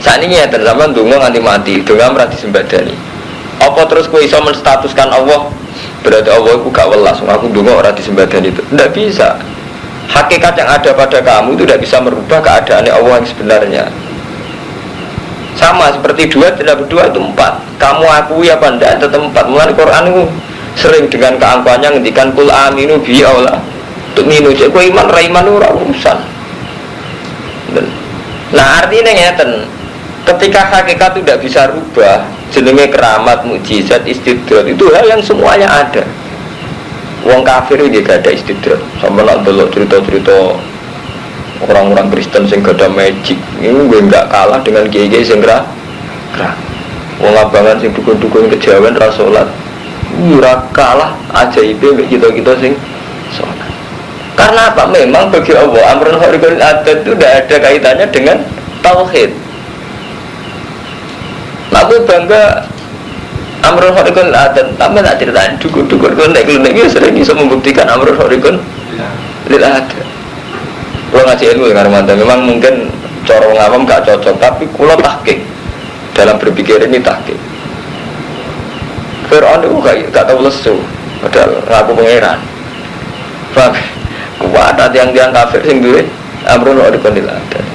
Saat ini ya sampean donga nganti mati, donga ora disembadani. Apa terus kowe iso menstatuskan Allah berarti Allah itu gak welas, aku donga ora disembadani itu? Tidak bisa. Hakikat yang ada pada kamu itu tidak bisa merubah keadaan Allah yang sebenarnya. Sama seperti dua tidak berdua itu empat. Kamu akui apa enggak tetap empat. Mulai Quran itu sering dengan keangkuhannya ngendikan kul aminu bi Allah. Untuk minu cek kowe iman ra iman ora urusan. Nah artinya ngeten, ketika hakikat itu tidak bisa rubah, jenenge keramat, mukjizat, istidrat itu hal yang semuanya ada. Wong kafir itu gak ada istidrat. Sampai nak delok cerita-cerita orang-orang Kristen sing gak ada magic, ini gue gak kalah dengan kiai-kiai sing gerah. Wong abangan sing dukun-dukun kejawen ra salat, ora kalah ajaibe mek kita-kita sing salat. Karena apa? Memang bagi Allah amrun khariqul adat itu tidak ada kaitannya dengan tauhid. Aku bangga amrun khariqul adat, tapi tak ceritain dukur-dukur konek-konek iki sering bisa membuktikan amrun khariqul lil adat. Kalau ngaji ilmu dengan mantan memang mungkin cara ngawam gak cocok, tapi kalau tahqiq dalam berpikir ini tahqiq. Fir'aun itu gak tahu lesu, padahal ngaku pangeran. Paham? Kuat ada yang kafir sing duwe amrun khariqul lil adat.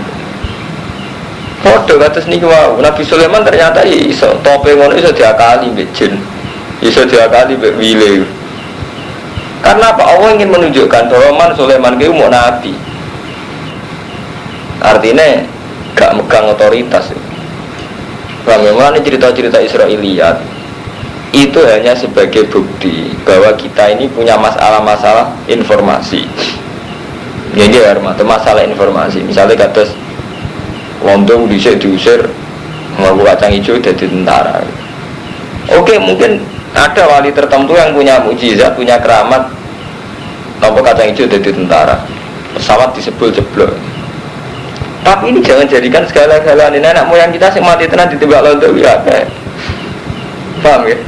Foto kados niki wae Nabi Sulaiman ternyata iso tope ngono iso diakali mbek jin. Iso diakali mbek wile. Karena apa? Allah ingin menunjukkan bahwa Sulaiman ki mau nabi. Artinya gak megang otoritas. Bagaimana cerita-cerita Israiliyat itu hanya sebagai bukti bahwa kita ini punya masalah-masalah informasi. Ini hormat masalah informasi. Misalnya kados Lontong dhisik diusir ngaku kacang hijau jadi tentara. Oke, mungkin ada wali tertentu yang punya mukjizat, punya keramat, nopo kacang hijau jadi tentara, pesawat disebul jeblok. Tapi ini jangan jadikan segala-galanya anak moyang kita sing mati tenan ditembak Lontong ya. Paham ya?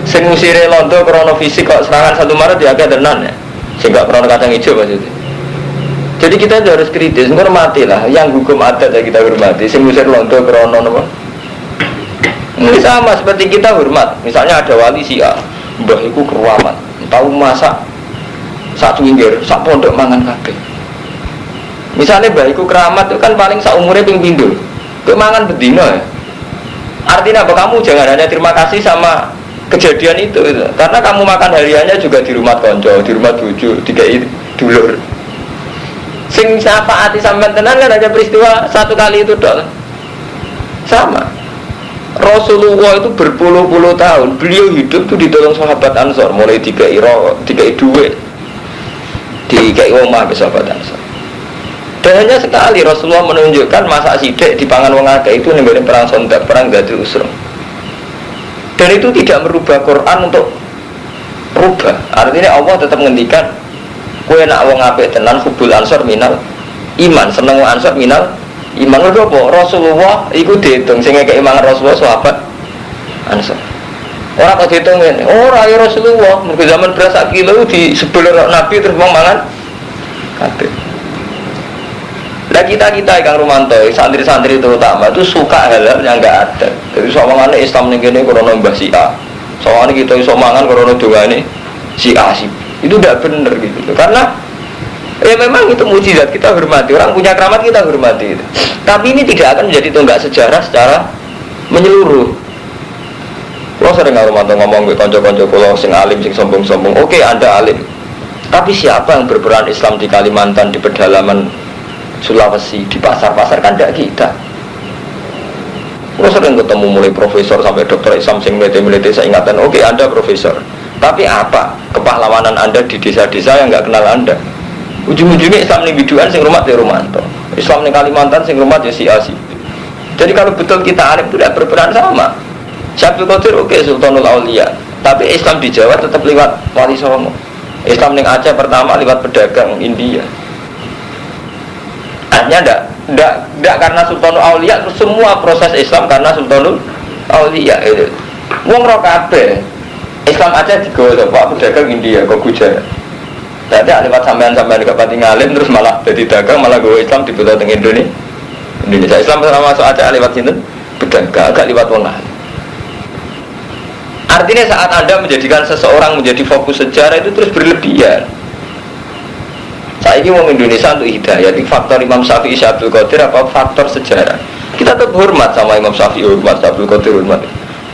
Sing ngusire Lontong krono fisik kok serangan 1 Maret ya akeh tenan ya. Sing gak krono kacang hijau maksudnya. Jadi kita harus kritis, menghormati lah. Yang hukum adat ya kita hormati. Sing ngusir Lontong krono napa? Ini sama seperti kita hormat. Misalnya ada wali si A, mbah iku keramat, tahu masak sak pinggir, sak pondok mangan kabeh. Misalnya mbah iku keramat itu kan paling sak umure ping pindho. Kowe mangan bedino ya. Artinya apa? Kamu jangan hanya terima kasih sama kejadian itu. Karena kamu makan hariannya juga di rumah konco, di rumah bojo, dikai dulur. Sing syafaati sampean tenan kan hanya peristiwa satu kali itu dok. Sama. Rasulullah itu berpuluh-puluh tahun beliau hidup itu ditolong sahabat Ansor, mulai dikai duit, dikai omah ke sahabat Ansor. Dan hanya sekali Rasulullah menunjukkan masa sidik di pangan wong akeh itu nembe perang Sondak, perang Dzatul Usra. Dan itu tidak merubah Quran untuk rubah. Artinya Allah tetap ngendikan kowe nak wong apik tenan hubul Ansor minal iman, seneng wong Ansor minal iman. Lho apa Rasulullah iku diitung sing ngekeki mangan Rasulullah sahabat Ansor. Ora kok diitung ngene. Ora ya Rasulullah, mergo zaman beras sak kilo di sebelum Nabi terus mangan kabeh. Lah kita Kang Rumanto, santri-santri terutama itu suka hal-hal yang enggak ada. Jadi sawangane Islam ning kene krana mbah Syiah. Sawangane kita iso mangan krana dongane Syiah sih. Itu tidak benar gitu. Karena ya memang itu mukjizat, kita hormati. Orang punya keramat kita hormati itu. Tapi ini tidak akan menjadi tonggak sejarah secara menyeluruh. Kalau sering ngomong ke konco-konco kalau sing alim, sing sombong-sombong. Oke, Anda alim. Tapi siapa yang berperan Islam di Kalimantan, di pedalaman Sulawesi, di pasar-pasar kan tidak kita. Kalau sering ketemu mulai profesor sampai dokter Islam sing melete-melete saya ingatan, oke Anda profesor. Tapi apa kepahlawanan Anda di desa-desa yang nggak kenal Anda? Ujung-ujungnya Islam ini biduan sing rumah di Romanto, Islam di Kalimantan sing rumah di Siasi. Jadi kalau betul kita alim itu tidak berperan sama. Syabdul Qadir oke Sultanul Aulia, tapi Islam di Jawa tetap lewat Wali Songo. Islam di Aceh pertama lewat pedagang India. Artinya tidak karena Sultanul Aulia, semua proses Islam karena Sultanul Aulia itu. Wong ro kabeh Islam Aceh digawa sapa pedagang India kok Gujarat. Dadi lewat sampean-sampean gak pati ngalim terus malah dadi dagang malah gawa Islam dibutuh teng Indonesia. Indonesia Islam sama masuk acak lewat sini betul agak lewat wong alim. Artinya saat Anda menjadikan seseorang menjadi fokus sejarah itu terus berlebihan. Saya ini orang Indonesia untuk hidayah, itu faktor Imam Syafi'i, Abdul Qadir apa faktor sejarah. Kita tetap hormat sama Imam Syafi'i, hormat Abdul Qadir, hormat.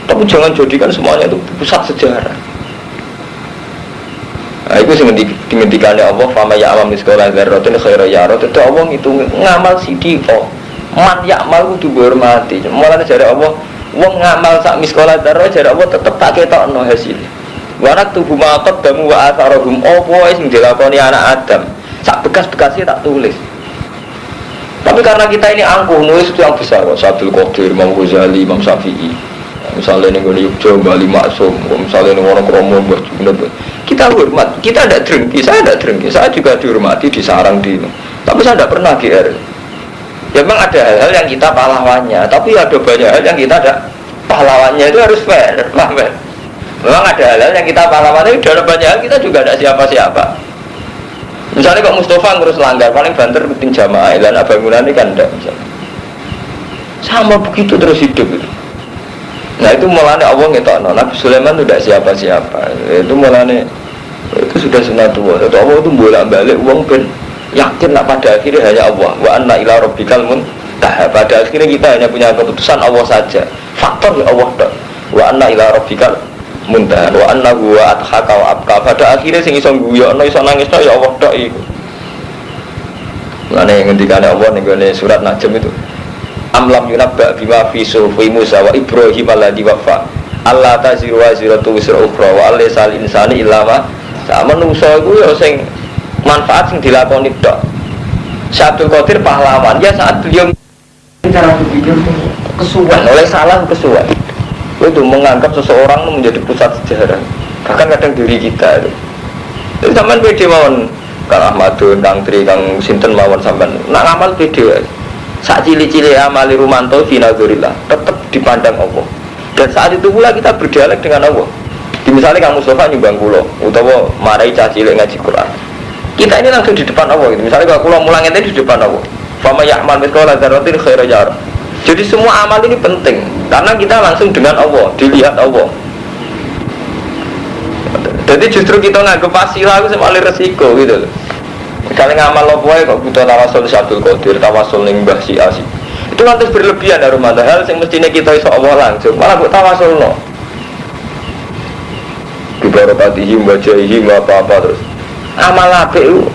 Tapi jangan jadikan semuanya itu pusat sejarah. Nah, itu sing dimentikannya Allah, fama ya'lam miskola dzarratin khairan yarah. Itu Allah itu ngamal sidiko. Man ya'mal kudu dihormati. Mulane jare Allah, wong ngamal sak miskola dzarrah jare Allah tetep tak ketokno hasil. Wa naktubu ma qaddamu wa atharahum. Apa sing dilakoni anak Adam? Sak bekas-bekasnya tak tulis. Tapi karena kita ini angkuh nulis itu yang besar, Abdul Qadir, Imam Ghazali, Imam Syafi'i. Misalnya ini gue Yogyo, Bali Maksum, misalnya ini orang Kromo, kita hormat, kita tidak drengki, saya tidak drengki, saya juga dihormati, disarang di. Tapi saya tidak pernah GR. Ya memang ada hal-hal yang kita pahlawannya, tapi ada banyak hal yang kita tidak pahlawannya, itu harus fair, paham? Memang ada hal-hal yang kita pahlawannya, ada banyak hal kita juga tidak siapa-siapa. Misalnya kok Mustafa ngurus langgar, paling banter penting jamaah, dan bangunan ini kan tidak misalnya. Sama begitu terus hidup itu. Nah itu mulanya Allah ngetokno, Nabi Sulaiman itu tidak siapa-siapa. Itu mulanya itu sudah sunatullah. Itu Allah itu bolak-balik uang ben yakin nak pada akhirnya hanya Allah. Wa anna ila rabbikal muntaha. Pada akhirnya kita hanya punya keputusan Allah saja. Faktor ya Allah tok. Wa anna ila rabbikal muntaha. Wa anna huwa adhaka wa abka. Pada akhirnya sing iso guyokno iso nangisno ya Allah tok iku. Mulane ngendikane Allah ning surat Najm itu. Amlam yunabba bima fi sufi Musa wa Ibrahim alladhi wafa Allah taziru wa ziratu wisra ukhra wa alaysal insani illa ma sa'a. Manusa iku ya sing manfaat sing dilakoni tok. Abdul Qadir pahlawan ya saat beliau cara berpikir kesuwen oleh salah kesuwen. Itu menganggap seseorang menjadi pusat sejarah. Bahkan kadang diri kita itu. Jadi sampean pede mawon Kang Ahmadun, Kang Tri, Kang Sinten mawon sampean nak ngamal pede. Saat cili-cili amali rumanto finazurillah tetap dipandang Allah. Dan saat itu pula kita berdialek dengan Allah. Di misalnya Kang Mustafa nyumbang kulo utawa marai cacile ngaji Quran, kita ini langsung di depan Allah gitu. Misalnya kalau kulo mulang ente di depan Allah, fama ya'mal mithqala dzarratin khairan yarah. Jadi semua amal ini penting karena kita langsung dengan Allah, dilihat Allah. Jadi justru kita nganggep pasilah itu paling resiko gitu loh. Misalnya ngamal lo boy kok butuh tawasul Abdul Qadir, tawasul ning Mbah Si Asi. Itu lantas berlebihan dari rumah hal yang mestinya kita iso Allah langsung, malah buat tawasul no. Bibarakatihim wajahihim apa-apa terus. Amal apik itu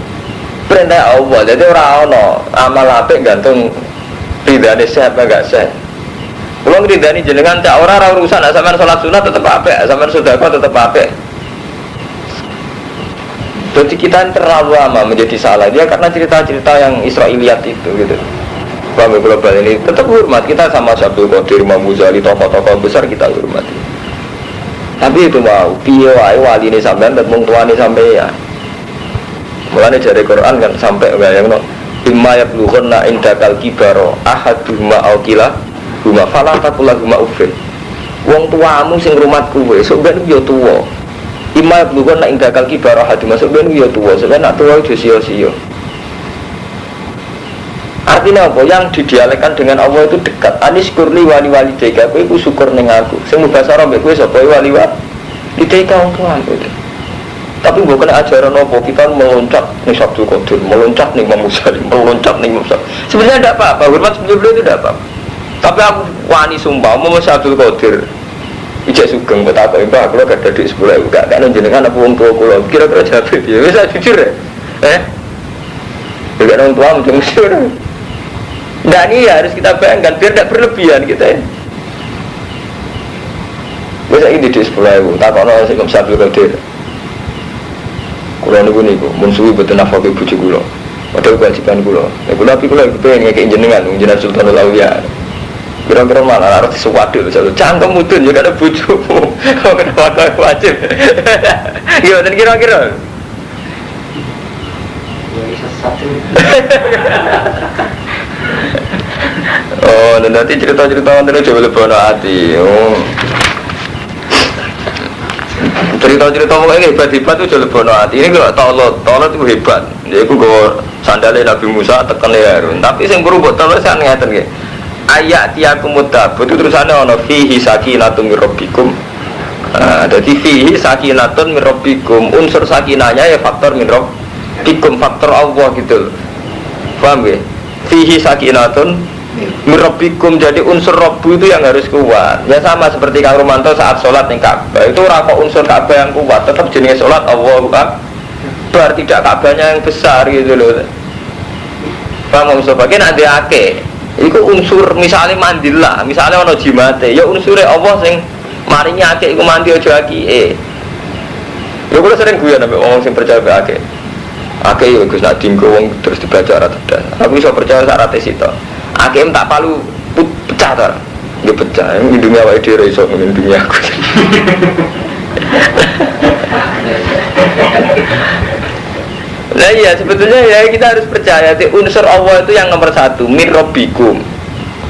perintah Allah, jadi orang ono amal apik gantung ridane siapa enggak sah. Kalau ridani jenengan tak orang urusan, sampean salat sunat tetap apik, sampean sedekah tetap apik. Jadi kita terlalu lama menjadi salah dia karena cerita-cerita yang Israiliyat itu gitu. Kami global ini tetap hormat kita sama Abdul Qadir, Imam Ghazali, tokoh-tokoh besar kita hormati. Tapi itu mau piye wae wali ini sampean tetep mung tuane sampean. Mulane jare Quran kan sampai bayangno imma yablughanna indakal kibaro ahaduhuma aw kila huma fala taqulahuma uffin. Wong tuamu sing rumat kowe sok ben yo tuwa. Imma bukan nak indakal kibarah hati masuk ben ya tua, sebenarnya nak tua itu sia-sia. Artinya apa? Yang didialekkan dengan Allah itu dekat. Anis kurli wali-wali deka, kowe ku syukur ning aku. Sing mubasara mbek kowe sapa wali-wali deka wong tuan itu. Tapi bukan ajaran apa kita meloncat ning Abdul Qadir, meloncat ning Imam Ghazali, meloncat ning Imam Syafi'i. Sebenarnya tidak apa-apa, hormat sebelum itu tidak apa-apa. Tapi aku wani sumpah mau Abdul Qadir. Ijak sugeng kok tak mbak kula gak ada duit 10.000 gak jenengan apa wong tuwa kula kira-kira jawab ya wis jujur ya juga orang tua macam jujur. Nah ini harus kita bayangkan biar tidak berlebihan kita ya. Wis iki duit 10.000 takono sing Abdul Qadir kula niku mun suwi boten nafake bojo kula padahal kewajiban kula tapi kula pengen ngekek jenengan Sultanul Auliya. Kira-kira malah harus sesuatu satu cangkem mudun juga ada bujumu kok kenapa wajib gimana kira-kira oh nanti cerita-cerita nanti coba lebih hati cerita-cerita pokoknya hebat-hebat itu coba lebih hati ini kalau tolot itu hebat jadi aku Sandale Nabi Musa tekan Harun. Tapi sing perlu mbok terusan ngeten nggih. Ayat tiakumut tabut itu terusane ana fihi sakinatun mir rabbikum. Jadi fihi sakinatun mir rabbikum. Unsur sakinahnya ya faktor min rabbikum, faktor Allah gitu. Paham nggih? Fihi sakinatun mir rabbikum, jadi unsur Rabbu itu yang harus kuat. Ya sama seperti Kang Romanto saat sholat ning Ka'bah. Itu ora kok unsur Ka'bah yang kuat, tetap jenenge sholat Allahu Akbar, tidak Ka'bahnya yang besar gitu loh. Paham Mustafa? Ki nek ake iku unsur misalnya mandila, misalnya ono jimate, ya unsure Allah sing maringi ake iku mandi aja akike. Ya kula sering guyon ambek wong sing percaya mbek ake. Ake yo Gus nak dinggo wong terus dibaca ora tedas. Aku iso percaya syarat sito. Ake tak palu pecah ta. Nggih pecah, ngindungi awake dhewe iso ngindungi aku. Nah iya sebetulnya ya kita harus percaya unsur Allah itu yang nomor satu, min rabbikum.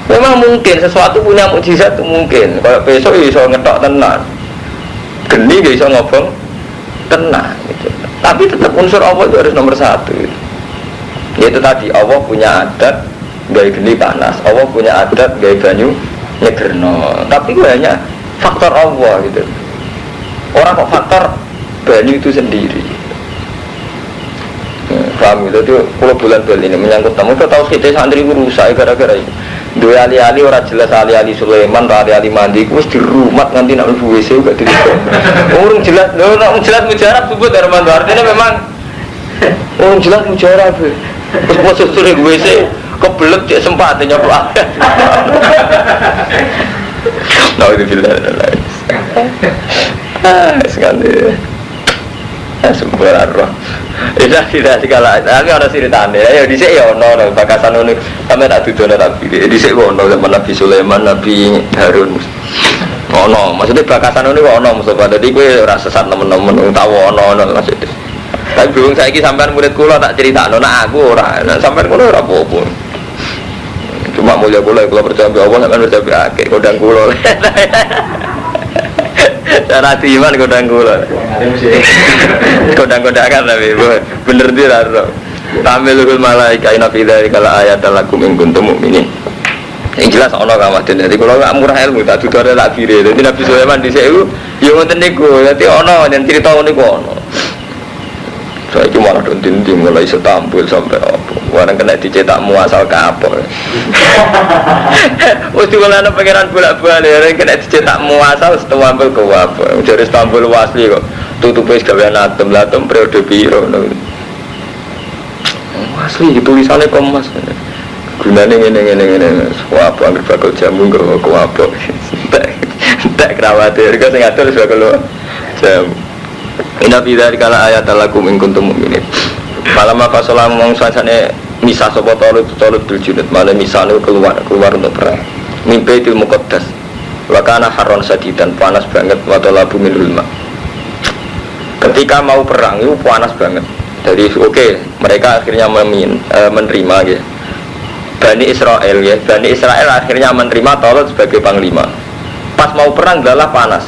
Memang mungkin sesuatu punya mukjizat itu mungkin. Kalau besok bisa ngetok tenan, geni gak bisa ngobong tenan gitu. Tapi tetap unsur Allah itu harus nomor satu gitu. Yaitu tadi Allah punya adat gaya geni panas, Allah punya adat gaya banyu nyegerno. Tapi itu hanya faktor Allah gitu. Orang kok faktor banyu itu sendiri. Paham gitu, itu kalau bulan-bulan ini menyangkut tamu kita tahu kita santri itu rusak gara-gara itu dua ali-ali orang jelas ali-ali Sulaiman, ali-ali mandi itu di rumah nanti nak mlebu WC juga di orang jelas, orang jelas mujarab sebut Armando, artinya memang orang jelas mujarab terus masuk sore WC kebelet dia sempatnya nyoba nah itu bilang sekali sempurna roh. Tidak segala. Tapi ada ceritanya. Ya di sini ya ono bakasan ono. Kami tak tuduh tapi di sini ono zaman Nabi Sulaiman, Nabi Harun. Ono. Maksudnya bakasan ono ono Mustafa. Jadi gue rasa sesat temen-temen tahu ono maksudnya. Tapi bingung saya sampean murid kula tak cerita. Nah aku ora. Sampean kula ora apa-apa. Cuma mulia kula percaya be Allah sampean percaya be akeh kodang kula. Cara iman kodang kula. Kodang-kodangan tapi bener dia raro. Tamilul malaika inna fi dzalika laayatan lakum in kuntum mu'minin. Yang jelas ana kawaden. Jadi kalau enggak murah ilmu tak dudu ada tak kire. Jadi Nabi Sulaiman dhisik iku ya ngoten niku. Dadi ana yang cerita niku ana. Saya cuma ada dinding mulai setampil sampai apa. Orang kena dicetak muasal kapal. Mesti kalau ada pengiran bolak-balik, orang kena dicetak muasal setampil ke apa. Jadi setampil wasli kok. Tutupnya segawian atom periode biru. Asli tulisannya Kompas. Gunanya ini. Wah, apa ambil bakal jamu ke apa. Tak kerawatir. Kau saya ngatur bakal jamu. Inna fi dzalika la ayatan lakum in kuntum mu'minin. Malam apa salam mong sasane misah sapa Talut bil junud, malam misah keluar untuk perang. Mimpi til muqaddas. Wa kana harron sadidan, panas banget wa talabu min ulma. Ketika mau perang itu panas banget. Jadi mereka akhirnya menerima ya. Bani Israel ya. Bani Israel akhirnya menerima Talut sebagai panglima. Pas mau perang adalah panas.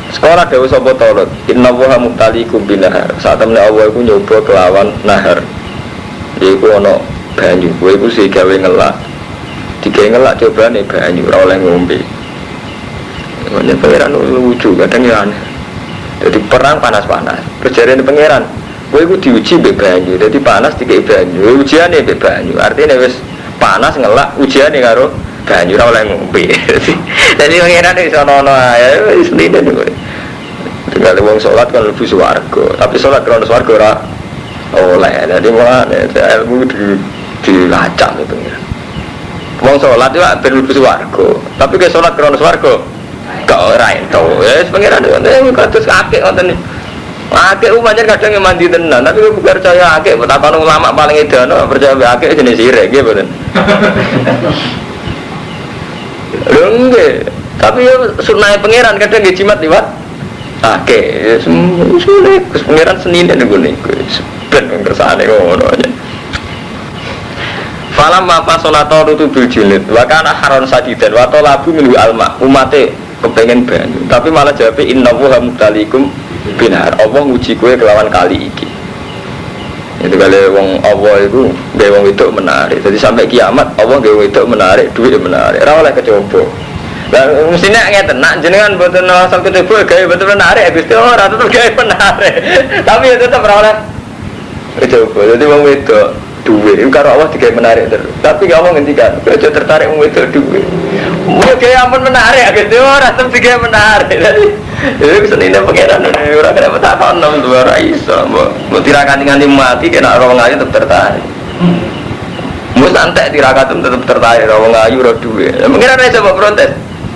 Sekolah Dewa Sopo Talut, Inna Woha Muktalikum binahar. Saat temen Allah itu nyoba kelawan nahar. Dia itu ada banyu. Dia itu sih gawe ngelak. Digawe ngelak coba nih banyu, oleh ngombe. Makanya pangeran lucu, kadang ya aneh. Jadi perang panas-panas. Kejadian pangeran, dia itu diuji be banyu. Jadi panas digawe banyu. Ujiannya be banyu. Artinya wis panas ngelak, ujiannya karo banyu oleh ngombe. Jadi pangeran itu sono ya wis linde niku. Tinggal wong salat kan lebih swarga, tapi salat krono swarga ora oleh. Jadi mulane ilmu dilacak itu pengiran. Wong salat itu ben lebih swarga, tapi ke salat krono swarga gak ora ento. Ya pengiran itu kados akeh ngoten. Akeh pancen kadang mandi tenan, tapi kok percaya akeh betapa ulama paling edan percaya akeh jenis sirik nggih mboten. Enggak, tapi ya sunai pangeran kadang nggih jimat liwat. Oke, sulit. Pangeran Senin nek ngene iku. Ben kersane ngono aja. Falam ma fasolata rutu bil jilid. Wa kana haron sadidan wa talabu minhu alma. Umate kepengen banyu, tapi malah jawabe inna wa mutalikum binar. Allah nguji kowe kelawan kali iki. Itu kali wong Allah itu gawe wong wedok menarik. Jadi sampai kiamat Allah gawe wedok menarik, duit menarik. Ora oleh kecoba. Lah mestine ngeten, nak jenengan mboten asal kecoba gawe mboten menarik, Gusti ora tetep gawe menarik. Tapi ya tetep ora oleh kecoba. Jadi wong wedok duit itu karo Allah digawe menarik terus. Tapi gak mau ngendikan, aja tertarik wong wedok duit. Mau gawe ampun menarik, Gusti ora tetep digawe menarik. Itu senine pangeran ora kena takon nang ora iso mbok tirakat nganti mati kena wong ayu tetep tertarik. Mbok santai tirakat tetep tertarik wong ayu ora duwe. Pangeran iso mbok protes.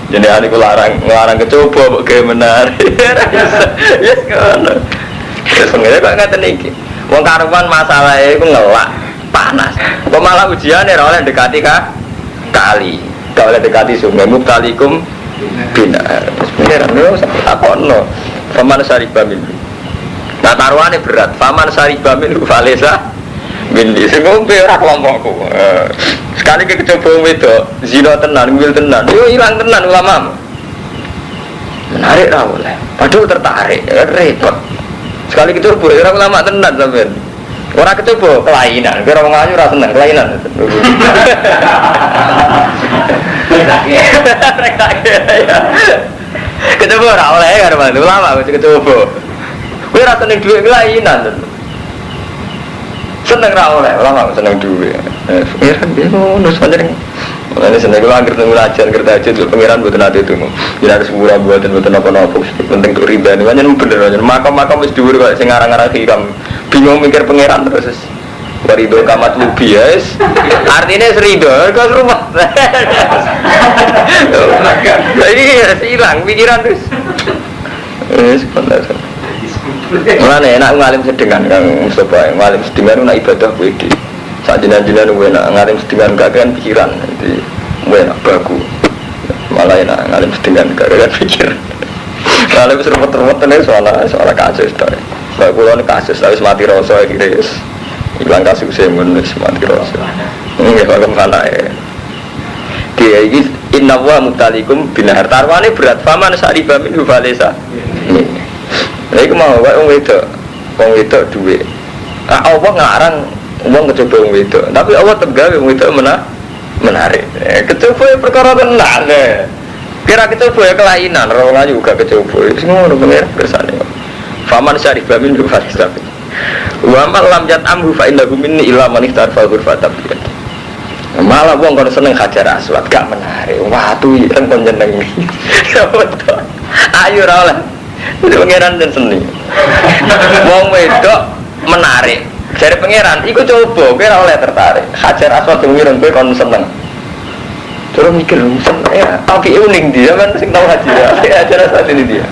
Jenenge aku larang kecoba mbok gawe menarik. Yes ngono. Wis pangeran kok ngaten iki. Wong karuan masalahe iku ngelak, panas. Kok malah ujiane ora oleh dekati kali. Gak oleh dekati sungai mubtalikum bina sebenarnya no apa no faman syariba min nah taruhannya berat faman syariba min valesa min di ngombe ora kelompokku sekali kecoba wedok zina tenan ngil tenan yo ilang tenan ulama menarik ra oleh padahal tertarik repot sekali kecoba ora ulama tenan sampean ora kecoba kelainan kira wong ayu ora seneng kelainan kecoba ora oleh karo ulama kecoba kowe ora seneng dhuwit kelainan seneng ra oleh ulama seneng dhuwit pengiran ngono sebenarnya ini seneng kula anggere ngulajan kerja tuh pengiran mboten ate tunggu yen harus murah mboten apa-apa penting untuk riba ini pancen bener pancen makam-makam wis dhuwur kok sing ngarang-ngarang hikam bingung mikir pengiran terus Warido kamat lubi ya artinya serido ke rumah jadi hilang pikiran terus mana enak ngalim sedengan Kang Mustafa ngalim sedengan nak ibadah wedi saat jinan-jinan enak ngalim sedengan gak kan pikiran jadi enak baku malah enak ngalim sedengan gak kan pikiran ngalim serupet-serupet ini soal kasus kalau ini kasus harus mati rasa kira hilang kasus saya menulis mati rasa ini bagaimana ya dia ini inna wa mutalikum binahar tarwane berat faman sa'riba min huvalesa ini mau wong wedok duit Allah ngarang wong kecoba wong wedok tapi Allah tegawe wong wedok menarik kecoba perkara tenan kira kecoba ya kelainan orang aja juga kecoba ngono bener kersane faman sa'riba min huvalesa wa man lam yat'amhu fa innahu minni illa man ihtarfa ghurfatan malah wong kon seneng hajar aswad gak menarik watu ireng kon jeneng ya betul ayo ra oleh pangeran dan seni wong wedok menarik dari pangeran iku coba kowe ora oleh tertarik hajar aswad sing ireng kowe kon seneng terus mikir seneng ya tapi uning dia kan sing tau haji ya hajar aswad ini dia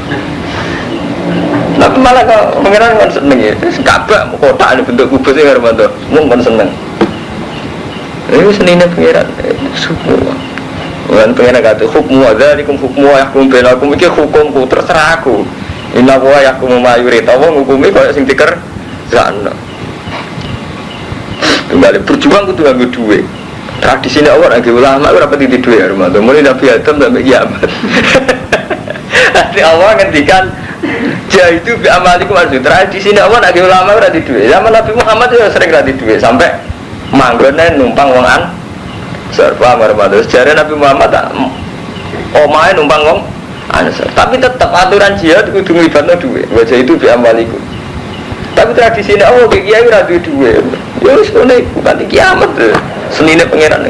tapi malah kok pengiran kan seneng ya kabak kotak ini bentuk kubus ya Hermanto mung kan seneng ini seningnya pengiran semua kan pengiran kata hukmu adzalikum hukmu yakum benakum ini hukumku terserah aku inna wa yakum mayurita wong hukumi kaya sing diker sana kembali berjuang kudu nganggo duit tradisi ini Allah nganggo ulama ora pati duit Hermanto mulai Nabi Adam sampai kiamat hati Allah ngendikan itu bi amalikum maksud tradisi ini Allah nak ulama ora di duit zaman Nabi Muhammad juga sering ora di duit sampai manggone numpang wong an serba marmados jare Nabi Muhammad omahe numpang wong ansor tapi tetap aturan jihad kudu nglibatno duit wajah itu bi amalikum tapi tradisi ini Allah ki kiai ora duit ya wis ngene bukan kiamat senine pangeran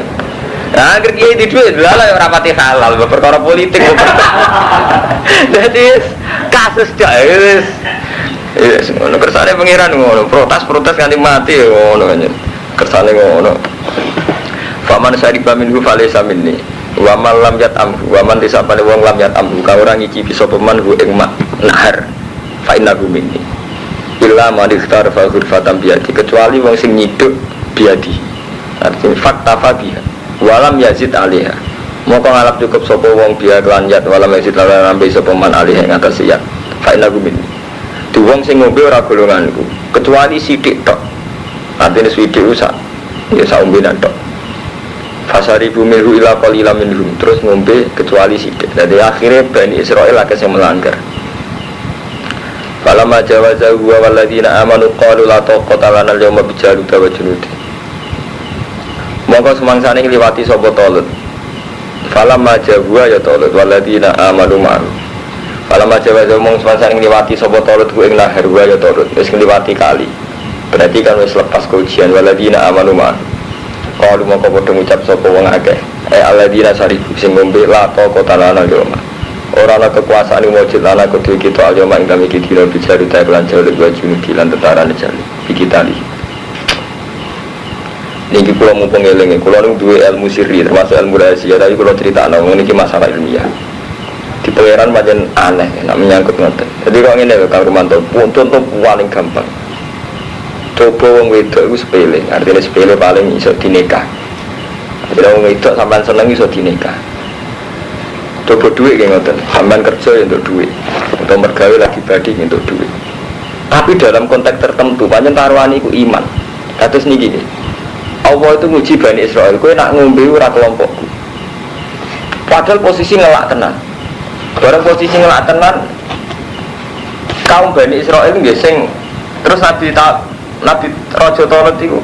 nah akhir kiai di duit lha ora pati halal perkara politik jadi kasus jahil yes ngono kersane pangeran ngono protes nganti mati ngono kan kersane ngono faman syariba minhu falaysa minni wa man lam yat'am wa man disapane wong lam yat'am ka ora ngicipi sapa man hu ing nahar fa innahu minni illa man ikhtar fa ghurfatan biadi kecuali wong sing nyiduk biadi artinya fakta fabiha walam yazid alaiha moko ngalap cukup sapa wong biya kelan yat walam yazid lan nambe sapa man alaiha ing atas yat fa innahu minni di wong sing ngombe ora golonganku kecuali sithik tok artine sithik usak ya saumbenan tok fasari bumiru ila qalila minhum terus ngombe kecuali sithik dadi akhire Bani Israil akeh sing melanggar Falamma jawaza huwa walladzina amanu qalu la taqata lana al-yawma bijaluta wa junudi. Monggo semangsane ngliwati sapa Talut. Falamma jawaza ya Talut walladzina amanu ma'u. Falamma jawaza mong semangsane ngliwati sapa Talut ku ing lahir wa ya Talut wis ngliwati kali. Berarti kan wis lepas ke ujian walladzina amanu ma'u. Qalu mongko padha ngucap sapa wong akeh. Alladzina saribu sing ngombe la taqata lana al-yawma. Orang ana kekuasaan yang wajib lana kudu kita aja mak kami kita bicara lan jaluk wajib lan tetarane jaluk kita li. Niki kula mumpung eling kula nu duwe ilmu sirri termasuk ilmu rahasia tapi kula critakno niki masalah ilmiah. Di pangeran pancen aneh nek menyangkut ngoten. Jadi kok ngene lho Kang Rumanto, contoh paling gampang. Coba wong wedok iku sepele, artinya sepele paling iso dinikah. Jadi wong wedok sampean seneng iso dinikah. Coba duit kayak ngoten, sampean kerja ya untuk duit, atau mergawe lagi badi untuk duit. Tapi dalam konteks tertentu, panjang taruhan itu iman. Kados niki nih, Allah itu nguji Bani Israel, kowe nak ngombe ora kelompokku. Padahal posisi ngelak tenan. Barang posisi ngelak tenan, kaum Bani Israel nggih sing terus Nabi Raja Talut itu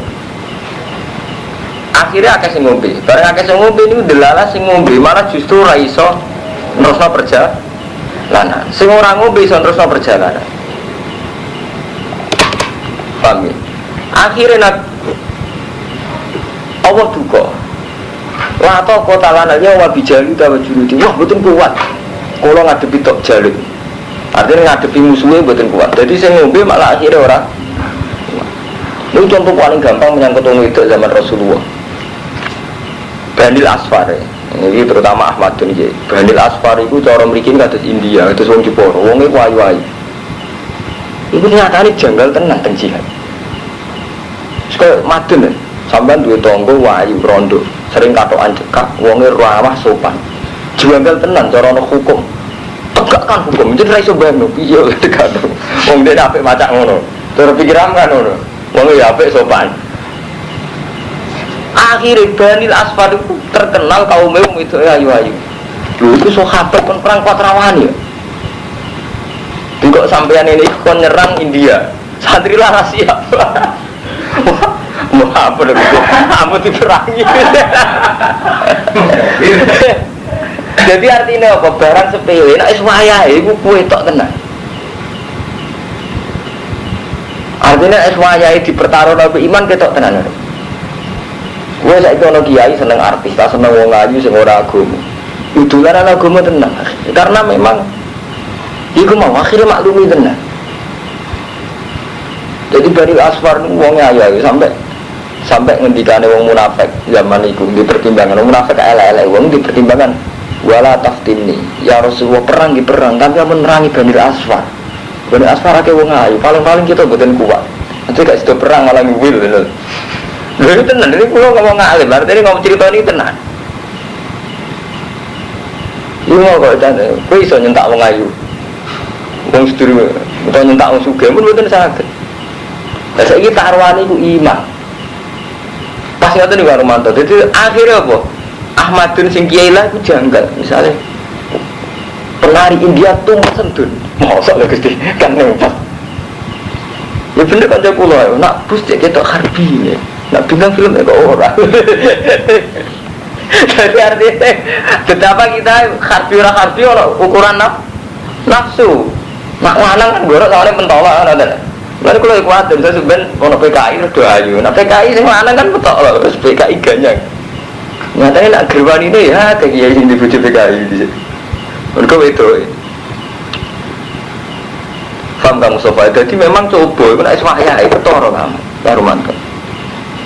akhirnya akeh sing ngombe. Barang akeh sing ngombe niku delala sing ngombe malah justru ra iso nerusno perjalanan. Sing ora ngombe iso nerusno perjalanan. Paham ya? Akhirnya Allah duka. La ta kota lananya wa bijali ta wajudi. Wah mboten kuat. Kula ngadepi tok jaluk. Artinya ngadepi musuhnya mboten kuat. Jadi sing ngombe malah akhirnya ora. Ini contoh paling gampang menyangkut wong itu zaman Rasulullah. Banil Asfar ini terutama Ahmad ini Banil Asfar itu cara mriki kados India kados wong Jepara wong iku ayu-ayu iku nyatane janggal tenan teng jihad sekaya madun sampean duwe tangga wayu rondo sering katokan cekak wonge ramah sopan janggal tenan cara ana hukum tegakkan hukum jadi ra iso bayangno piye tegakno wong dene apik macak ngono cara pikiran kan ngono wong ya apik sopan. Akhirnya Banil Asfar itu terkenal kaumnya itu ayu-ayu. Dulu itu sahabat kon perang Patrawani ya. Kok sampean ini kon nyerang India. Santri lah siap. Mau apa lagi? Ampun diperangi. Jadi artinya apa? Barang sepele nek wis wayahe iku kowe tok tenan. Artinya nek wayahe dipertaruhno iman ketok tenan. Gue saiki ana kiai seneng artis, tak seneng wong ayu sing ora agama. Udularan agama tenan. Karena memang iku mau akhirnya maklumi tenan. Jadi dari Asfar niku wong ayu sampai ngendikane wong munafik zaman iku dipertimbangkan wong munafik elek-elek wong dipertimbangkan wala taftini. Ya Rasulullah perang di perang tapi menerangi Banil Asfar. Banil Asfar akeh wong ayu, paling-paling kita mboten kuat. Nanti gak sido perang malah ngwil bener. Lha itu tenan, ini kula ngomong ngalim, artinya ngomong cerita ini tenan. Iya mau kok tenan, kowe iso nyentak wong ayu. Wong sedurunge utawa nyentak wong sugih pun mboten saged. Lah saiki taruhane iku iman. Pas ngoten niku Romanto. Dadi akhirnya apa? Ahmadun sing kiai lah iku janggal. Misale penari India tumpes sendun. Mosok lho Gusti, kan nempat. Ya bener kan kula, nak bus cek ketok harbi ya. Nak bintang film kok ora. Jadi artinya betapa kita harbi ora ukuran nafsu. Nak lanang kan gorok soalnya pentolak kan ada. Lalu kalau kuat dan saya sebenarnya ono PKI rada ayu. Nah PKI sing lanang kan petok lho, terus PKI ganyang. Nyatane nak gerwan ini ya kayak kiai sing dibujuk PKI di situ. Mergo itu. Paham kamu Sofa? Jadi memang coba itu nak iswaya itu toro kamu baru mantap.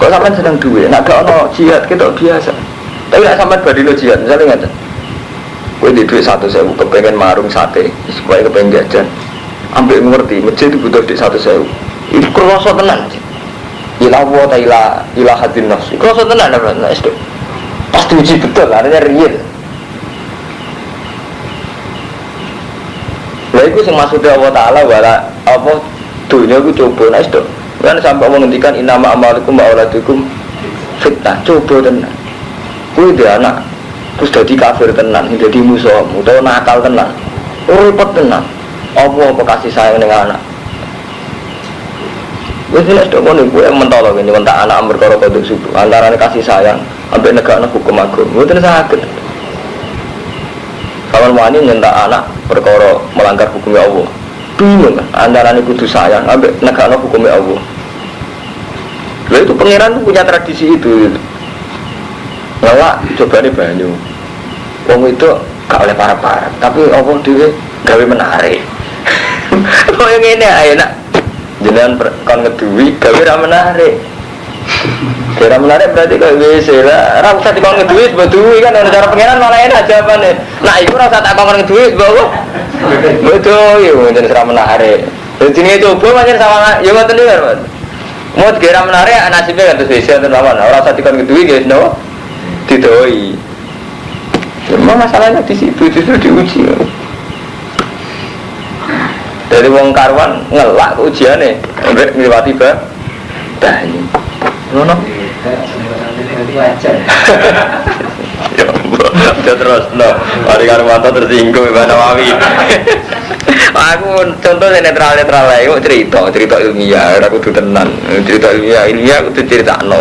Kok sampean sedang duwe, nak gak ono jihad kita biasa. Tapi nak sampean badino jihad, misalnya ngaten. Kowe di duit 1.000 kepengen marung sate, supaya kepengen jajan. Ambil ngerti, masjid itu butuh duit 1.000. Itu kroso tenan. Ila wa ta ila hadin nafsi. Kroso tenan apa nek itu. Pasti uji betul, artinya real. Lah iku sing maksudnya Allah Taala wala apa dunya iku coba nek itu. Kan sampai Allah ngendikan innama amalukum wa auladukum fitnah, coba tenan. Kowe dia anak terus dadi kafir tenan, dadi musuh, utawa nakal tenan. Repot tenan. Apa kasih sayang ning anak? Wis nek tok ngono kuwi mentolo ngene mentak anak perkara kodok suku antarane kasih sayang ambek negakno hukum agama. Mboten saged. Kawan wani nyentak anak perkara melanggar hukum Allah. Bingung kan antarane kudu sayang ambek negakno hukum Allah. Lha itu pangeran tuh punya tradisi itu. Ngelak coba nih banyu. Wong itu gak oleh para-para, tapi Allah dhewe gawe menarik. Kok ngene ae nak jenengan kon ngeduwi gawe ra menarik. Kira menarik berarti kok wis lah, ra usah dikon ngeduwi duwi kan ana cara pangeran malah enak jawabane. Nah iku ra usah tak kon ngeduwi bawa. Betul yo jeneng ra menarik. Jenenge coba pancen sama yo ngoten iki kan. Mau kira menarik nasibnya kan terus wis enten lawan. Ora usah dikon ngeduwi guys no. Didoi. Cuma masalahnya di situ justru diuji. Dari wong karwan ngelak ujiane, ambek ngliwati banyu. Ngono. Ya Allah, terus no. Mari Karwanto tersinggung Mbak Nawawi. Aku contohnya netral-netral ae, cerita ilmiah, ora kudu tenan. Cerita ilmiah kudu critakno.